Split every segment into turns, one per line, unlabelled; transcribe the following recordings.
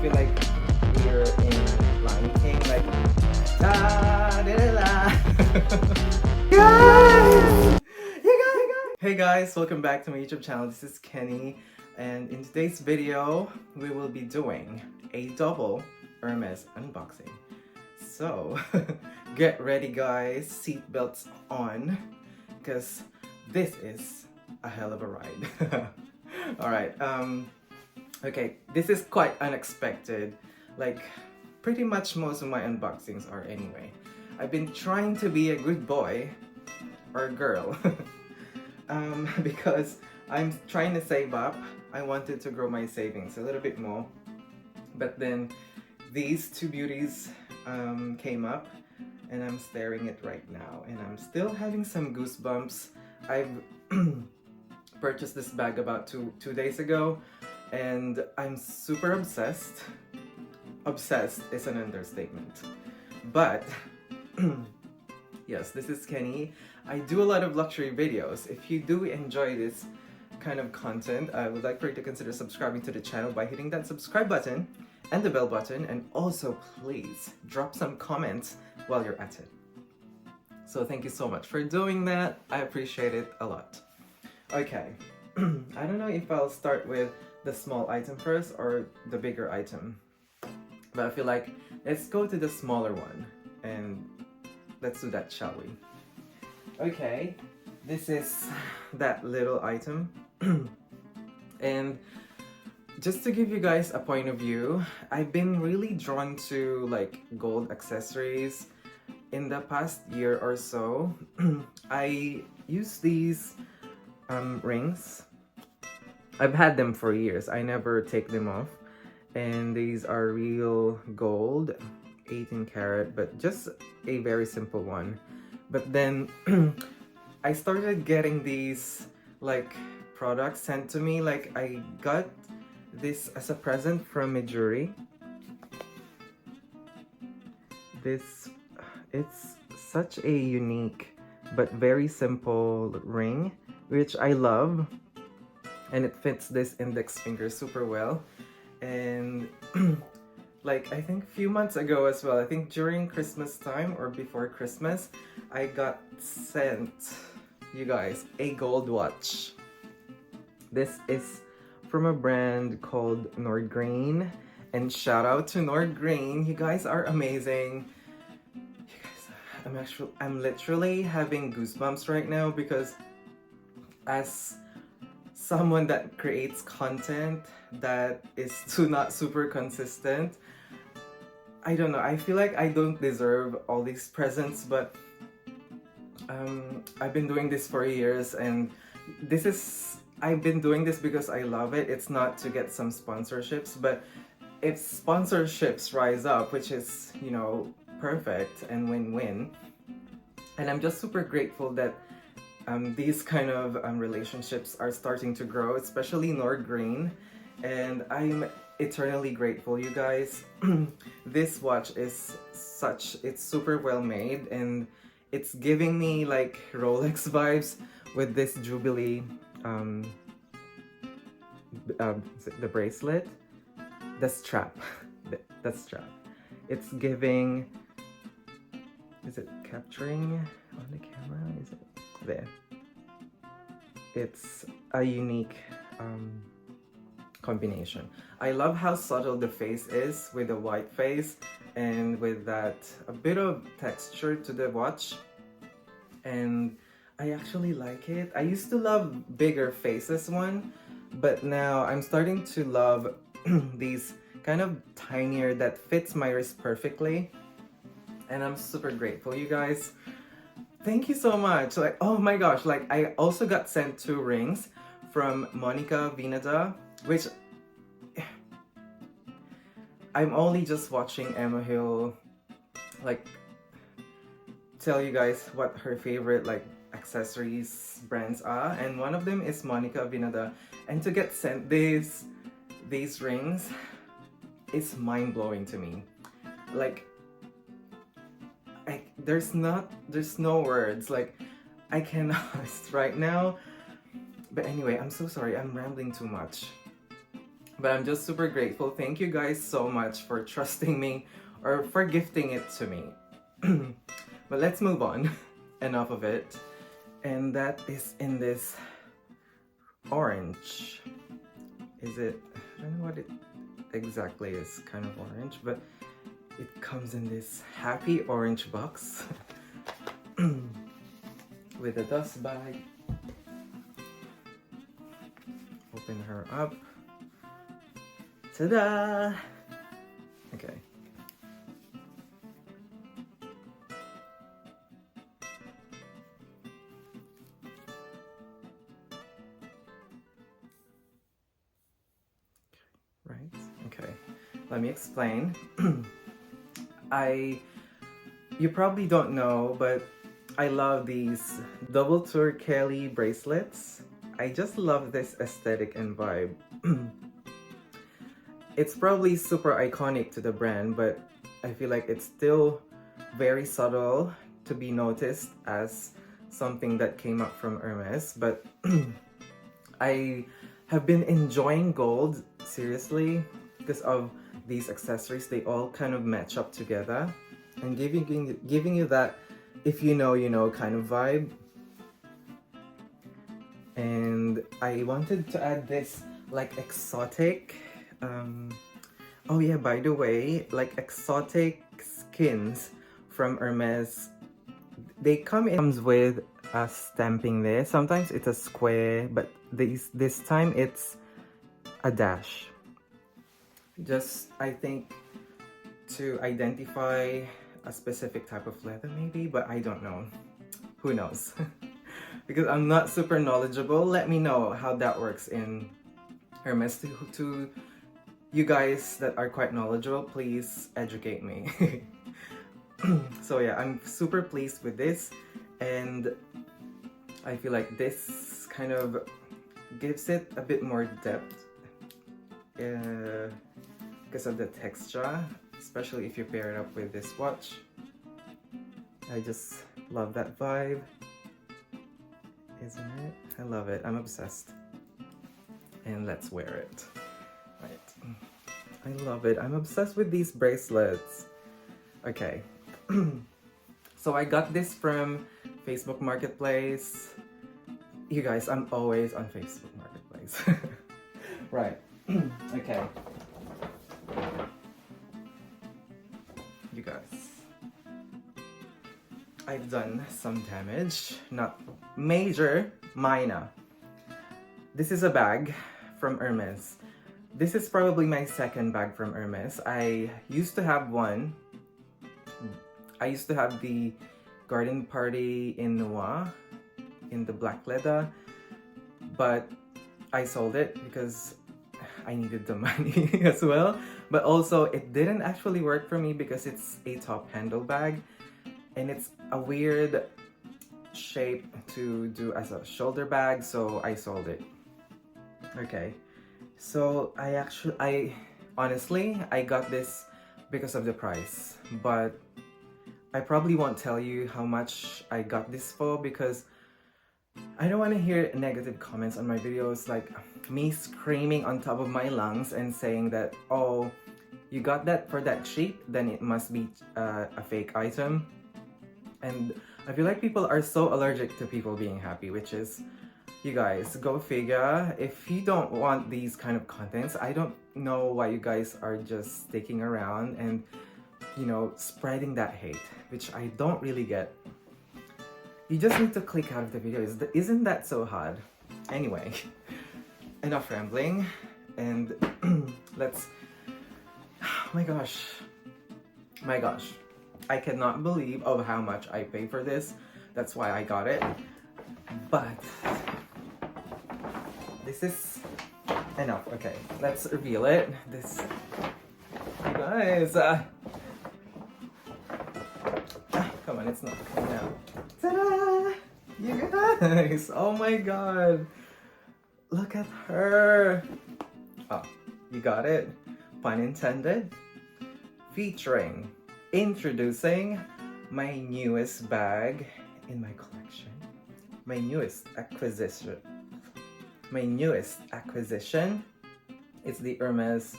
feel like we're in Lion King, like da da da da. Guys! Hey guys, welcome back to my YouTube channel. This is Kenny, and in today's video, we will be doing a double Hermes unboxing. So, get ready guys, seatbelts on, because this is a hell of a ride. Alright, okay, this is quite unexpected, like pretty much most of my unboxings are anyway. I've been trying to be a good boy, or girl, because I'm trying to save up. I wanted to grow my savings a little bit more, but then these two beauties came up and I'm staring at right now and I'm still having some goosebumps. I've purchased this bag about two days ago and I'm super obsessed. Obsessed is an understatement, but yes, this is Kenny. I do a lot of luxury videos. If you do enjoy this kind of content, I would like for you to consider subscribing to the channel by hitting that subscribe button and the bell button, and also please drop some comments while you're at it. So thank you so much for doing that. I appreciate it a lot. Okay, I don't know if I'll start with the small item first or the bigger item, but I feel like let's go to the smaller one and let's do that, shall we? Okay, this is that little item. And just to give you guys a point of view, I've been really drawn to like gold accessories in the past year or so. I use these rings. I've had them for years. I never take them off. And these are real gold, 18 karat, but just a very simple one. But then I started getting these like products sent to me. Like I got this as a present from a jury. It's such a unique but very simple ring, which I love, and it fits this index finger super well. And like I think a few months ago as well, I think during Christmas time or before Christmas, I got sent, you guys, a gold watch. This is from a brand called Nordgreen, and shout out to Nordgreen. You guys are amazing. You guys, I'm literally having goosebumps right now because as someone that creates content that is not super consistent, I don't know, I feel like I don't deserve all these presents, but I've been doing this for years, and I've been doing this because I love it. It's not to get some sponsorships, but if sponsorships rise up, which is, you know, perfect and win-win, and I'm just super grateful that these kind of relationships are starting to grow, especially Nordgreen, and I'm eternally grateful, you guys. This watch is it's super well made, and it's giving me like Rolex vibes with this Jubilee, the bracelet, the strap, the strap. It's giving, is it capturing on the camera? Is it there? It's a unique combination. I love how subtle the face is with the white face and with that a bit of texture to the watch, and I actually like it. I used to love bigger faces one, but now I'm starting to love these kind of tinier that fits my wrist perfectly, and I'm super grateful, you guys. Thank you so much. Like, oh my gosh, like I also got sent 2 rings from Monica Vinada, which I'm only just watching Emma Hill like tell you guys what her favorite like accessories brands are, and one of them is Monica Vinada, and to get sent these rings, it's mind-blowing to me. Like there's no words, like I cannot right now. But anyway, I'm so sorry, I'm rambling too much. But I'm just super grateful. Thank you guys so much for trusting me or for gifting it to me. But let's move on. Enough of it. And that is in this orange. Is it? I don't know what it exactly is. Kind of orange, but it comes in this happy orange box with a dust bag. Open her up. Ta-da! Okay. Right? Okay. Let me explain. You probably don't know, but I love these double tour Kelly bracelets. I just love this aesthetic and vibe. It's probably super iconic to the brand, but I feel like it's still very subtle to be noticed as something that came up from Hermes. But I have been enjoying gold, seriously, because of these accessories. They all kind of match up together and giving you that if you know kind of vibe. And I wanted to add this like exotic oh yeah, by the way, like exotic skins from Hermes, they comes with a stamping there. Sometimes it's a square, but this time it's a dash. Just, I think, to identify a specific type of leather maybe, but I don't know. Who knows? Because I'm not super knowledgeable. Let me know how that works in Hermes. To you guys that are quite knowledgeable, please educate me. So yeah, I'm super pleased with this, and I feel like this kind of gives it a bit more depth because of the texture, especially if you pair it up with this watch. I just love that vibe, isn't it? I love it. I'm obsessed. And let's wear it. Right. I love it. I'm obsessed with these bracelets. Okay. So I got this from Facebook Marketplace. You guys, I'm always on Facebook Marketplace. Right. Okay. You guys, I've done some damage. Not major, minor. This is a bag from Hermes. This is probably my second bag from Hermes. I used to have one. I used to have the garden party in Loewe, in the black leather, but I sold it because I needed the money as well. But also it didn't actually work for me because it's a top handle bag and it's a weird shape to do as a shoulder bag, so I sold it. Okay, so I honestly got this because of the price, but I probably won't tell you how much I got this for because I don't want to hear negative comments on my videos, like me screaming on top of my lungs and saying that, oh, you got that for that cheap, then it must be a fake item. And I feel like people are so allergic to people being happy, which is, you guys, go figure. If you don't want these kind of contents, I don't know why you guys are just sticking around and, you know, spreading that hate, which I don't really get. You just need to click out of the video. Isn't that so hard? Anyway, enough rambling, and let's... my gosh. I cannot believe of how much I paid for this. That's why I got it. But this is enough. Okay, let's reveal it. This, you guys, come on, it's not coming out. Ta-da! You guys, oh my god, look at her. Oh, you got it, pun intended. Featuring, introducing my newest bag in my collection, my newest acquisition, It's the Hermes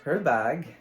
Bag.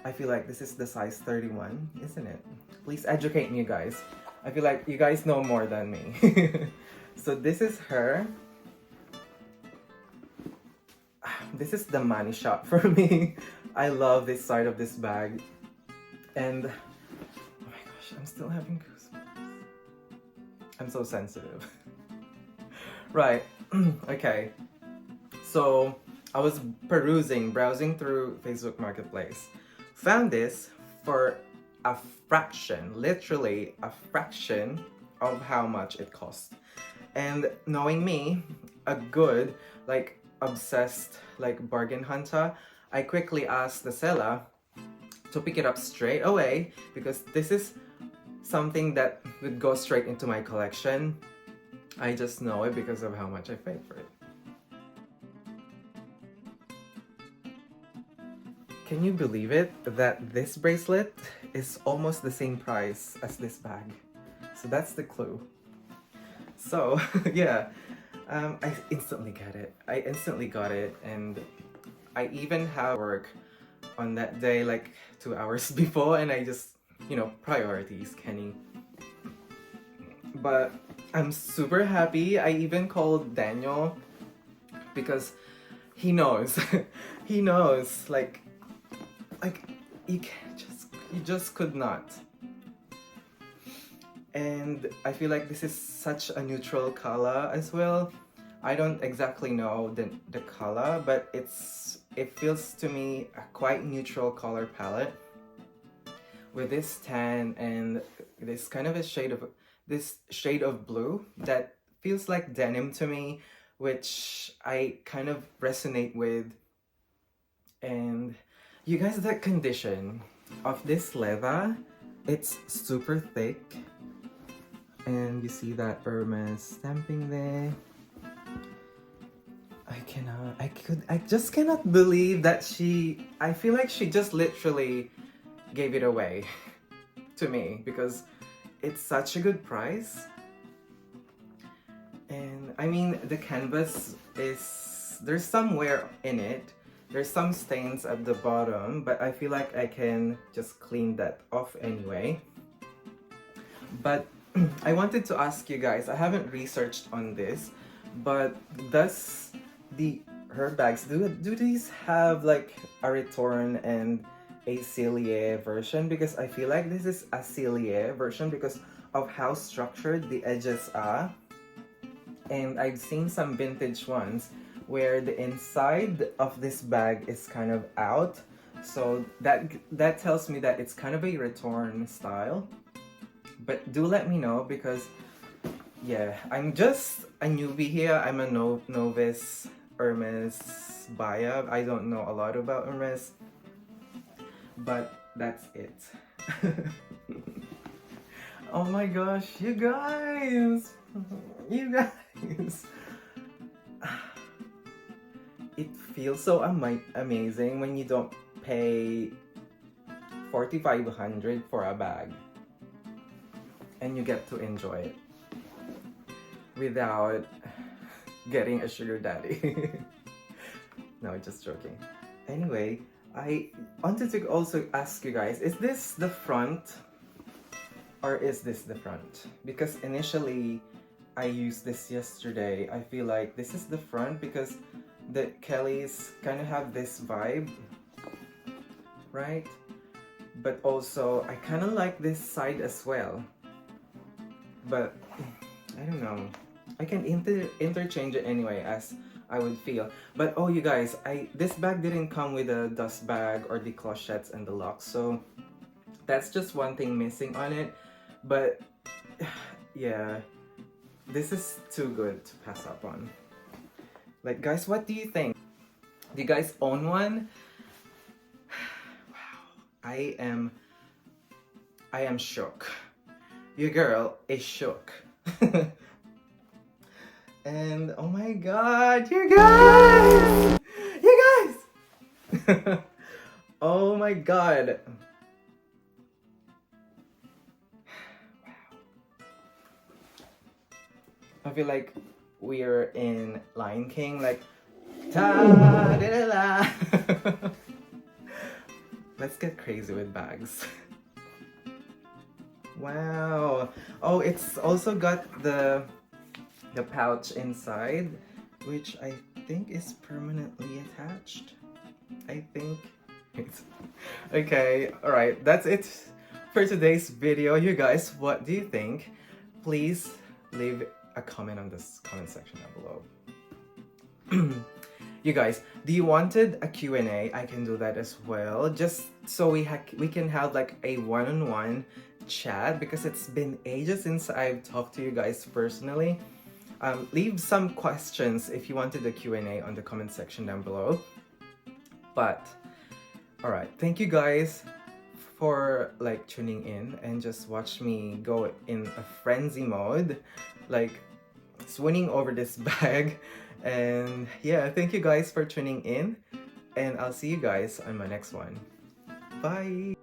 I feel like this is the size 31, isn't it? Please educate me, you guys. I feel like you guys know more than me. So this is her. This is the money shot for me. I love this side of this bag. And oh my gosh, I'm still having goosebumps. I'm so sensitive. Right. Okay. So I was browsing through Facebook Marketplace. Found this for a fraction, literally a fraction of how much it cost. And knowing me, a good, like, obsessed, like, bargain hunter, I quickly asked the seller to pick it up straight away because this is something that would go straight into my collection. I just know it because of how much I paid for it. Can you believe it that this bracelet is almost the same price as this bag? So that's the clue. So yeah, I instantly got it. I instantly got it, and I even have work on that day like 2 hours before, and I just, you know, priorities, Kenny. But I'm super happy. I even called Daniel because he knows. He knows, like you just could not. And I feel like this is such a neutral color as well. I don't exactly know the color, but it feels to me a quite neutral color palette with this tan and this kind of a shade of blue that feels like denim to me, which I kind of resonate with. And you guys, the condition of this leather, it's super thick. And you see that Hermes stamping there. I just cannot believe that I feel like she just literally gave it away to me because it's such a good price. And I mean, the canvas there's some wear in it. There's some stains at the bottom, but I feel like I can just clean that off anyway. But I wanted to ask you guys, I haven't researched on this, but does her bags, do these have like a return and a Cilier version? Because I feel like this is a Cilier version because of how structured the edges are. And I've seen some vintage ones where the inside of this bag is kind of out, so that tells me that it's kind of a return style. But do let me know because yeah, I'm just a newbie here. I'm a novice Hermes buyer. I don't know a lot about Hermes, but that's it. Oh my gosh, you guys, it feels so amazing when you don't pay 4,500 for a bag and you get to enjoy it without getting a sugar daddy. No, just joking. Anyway, I wanted to also ask you guys, is this the front or is this the front? Because initially I used this yesterday. I feel like this is the front because the Kellys kind of have this vibe, right? But also I kind of like this side as well, but I don't know, I can interchange it anyway as I would feel. But oh, you guys, this bag didn't come with a dust bag or the clochettes and the locks, so that's just one thing missing on it. But yeah, this is too good to pass up on. Like, guys, what do you think? Do you guys own one? Wow, I am shook. Your girl is shook. And oh my god, you guys! Oh my god. Wow. I feel like we're in Lion King, like Ta-da-da-da. Let's get crazy with bags. Wow. Oh, it's also got the pouch inside, which I think is permanently attached. I think. Okay, alright, that's it for today's video. You guys, what do you think? Please leave a comment on this comment section down below. You guys, do you wanted a Q&A? I can do that as well, just so we can have like a one-on-one chat, because it's been ages since I've talked to you guys personally. Leave some questions if you wanted the Q&A on the comment section down below. But alright, thank you guys for like tuning in and just watch me go in a frenzy mode, like swooning over this bag. And yeah, thank you guys for tuning in, and I'll see you guys on my next one. Bye!